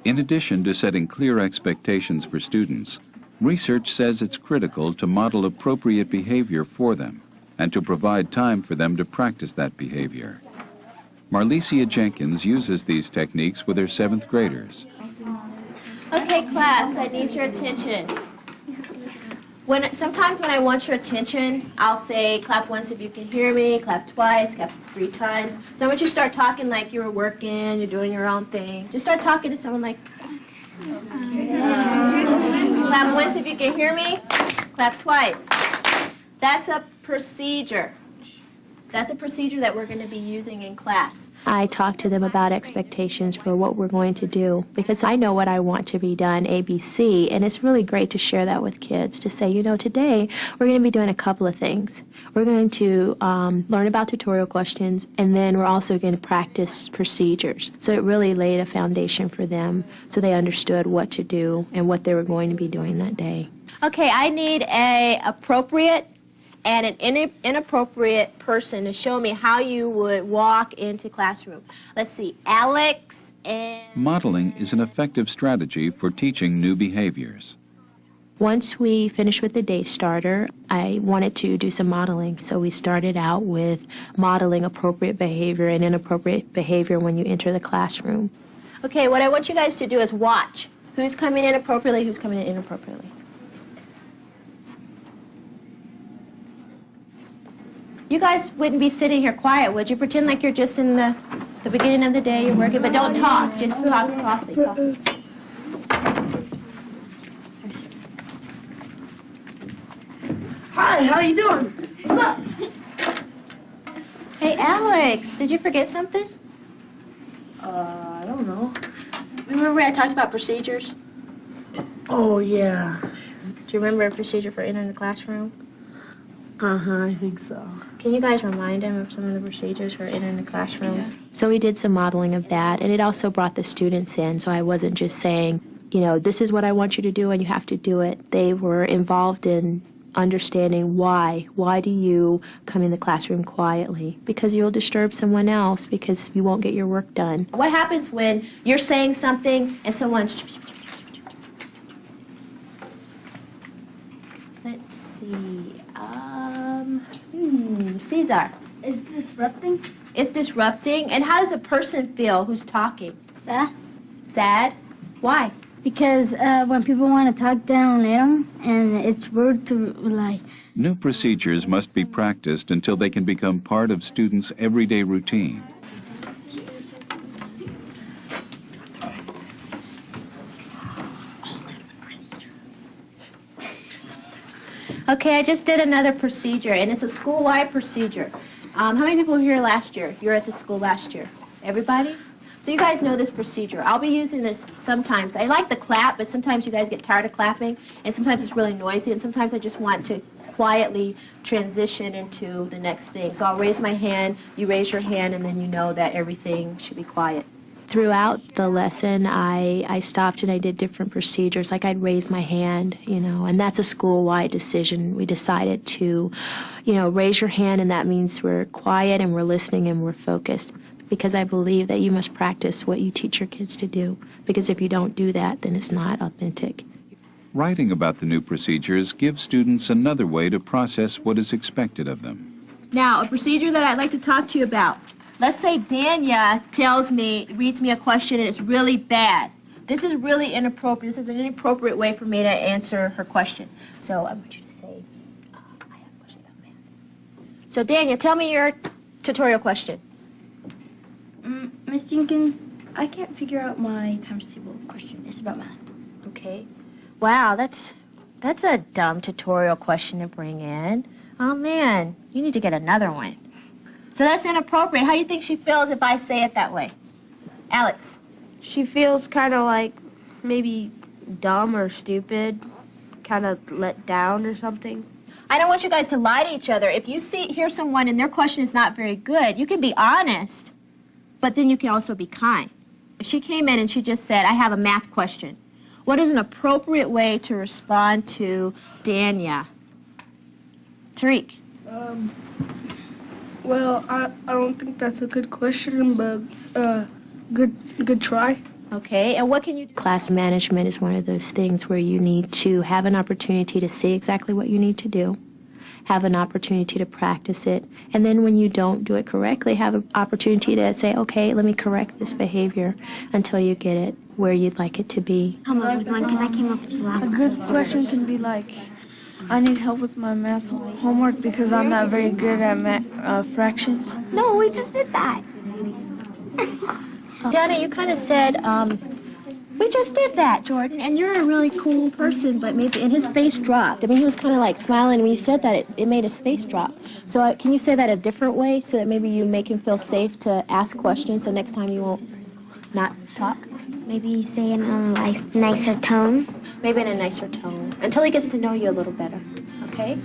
In addition to setting clear expectations for students, research says it's critical to model appropriate behavior for them and to provide time for them to practice that behavior. Marlicia Jenkins uses these techniques with her 7th graders. Okay, class, I need your attention. Sometimes when I want your attention, I'll say, clap once if you can hear me, clap twice, clap 3 times. So I want you to start talking like you were working, you're doing your own thing. Just start talking to someone like, clap once if you can hear me, clap twice. That's a procedure. That's a procedure that we're going to be using in class. I talk to them about expectations for what we're going to do because I know what I want to be done, ABC, and it's really great to share that with kids, to say, you know, today we're going to be doing a couple of things. We're going to learn about tutorial questions, and then we're also going to practice procedures. So it really laid a foundation for them so they understood what to do and what they were going to be doing that day. Okay, I need an appropriate and an inappropriate person to show me how you would walk into classroom. Let's see, Alex and... Modeling is an effective strategy for teaching new behaviors. Once we finished with the day starter, I wanted to do some modeling. So we started out with modeling appropriate behavior and inappropriate behavior when you enter the classroom. Okay, what I want you guys to do is watch. Who's coming in appropriately, who's coming in inappropriately. You guys wouldn't be sitting here quiet, would you? Pretend like you're just in the beginning of the day, you're working, but don't talk. Just talk softly, softly. Hi, how you doing? What's up? Hey, Alex, did you forget something? I don't know. Remember I talked about procedures? Oh, yeah. Do you remember a procedure for entering the classroom? Uh-huh, I think so. Can you guys remind him of some of the procedures for entering the classroom? Yeah. So we did some modeling of that, and it also brought the students in, so I wasn't just saying, you know, this is what I want you to do and you have to do it. They were involved in understanding why. Why do you come in the classroom quietly? Because you'll disturb someone else, because you won't get your work done. What happens when you're saying something and someone's... Let's see... Cesar. Is disrupting? It's disrupting. And how does a person feel who's talking? Sad. Sad? Why? Because when people want to talk, they don't let them, and it's rude to, like... New procedures must be practiced until they can become part of students' everyday routine. Okay, I just did another procedure, and it's a school-wide procedure. How many people were here last year? You were at the school last year. Everybody? So you guys know this procedure. I'll be using this sometimes. I like the clap, but sometimes you guys get tired of clapping, and sometimes it's really noisy, and sometimes I just want to quietly transition into the next thing. So I'll raise my hand, you raise your hand, and then you know that everything should be quiet. Throughout the lesson, I stopped and I did different procedures, like I'd raise my hand, you know, and that's a school-wide decision. We decided to, you know, raise your hand, and that means we're quiet and we're listening and we're focused, because I believe that you must practice what you teach your kids to do, because if you don't do that, then it's not authentic. Writing about the new procedures gives students another way to process what is expected of them. Now, a procedure that I'd like to talk to you about. Let's say Danya reads me a question and it's really bad. This is really inappropriate. This is an inappropriate way for me to answer her question. So I want you to say, I have a question about math. So Danya, tell me your tutorial question. Miss Jenkins, I can't figure out my times table question. It's about math. Okay. Wow, that's a dumb tutorial question to bring in. Oh man, you need to get another one. So that's inappropriate. How do you think she feels if I say it that way? Alex? She feels kind of like maybe dumb or stupid, kind of let down or something. I don't want you guys to lie to each other. If you hear someone and their question is not very good, you can be honest, but then you can also be kind. If she came in and she just said, I have a math question, what is an appropriate way to respond to Danya? Tariq? Well, I don't think that's a good question, but good try. Okay, and what can you do? Class management is one of those things where you need to have an opportunity to see exactly what you need to do, have an opportunity to practice it, and then when you don't do it correctly, have an opportunity to say, okay, let me correct this behavior until you get it where you'd like it to be. Come up with one because I came up with the last A one. good question can be like, I need help with my math homework because I'm not very good at fractions. No, we just did that. Donna, you kind of said, we just did that, Jordan, and you're a really cool person, but maybe, and his face dropped. I mean, he was kind of like smiling, and when you said that, it made his face drop. So can you say that a different way so that maybe you make him feel safe to ask questions so next time you won't not talk? Maybe say in a nicer tone. Maybe in a nicer tone, until he gets to know you a little better, okay?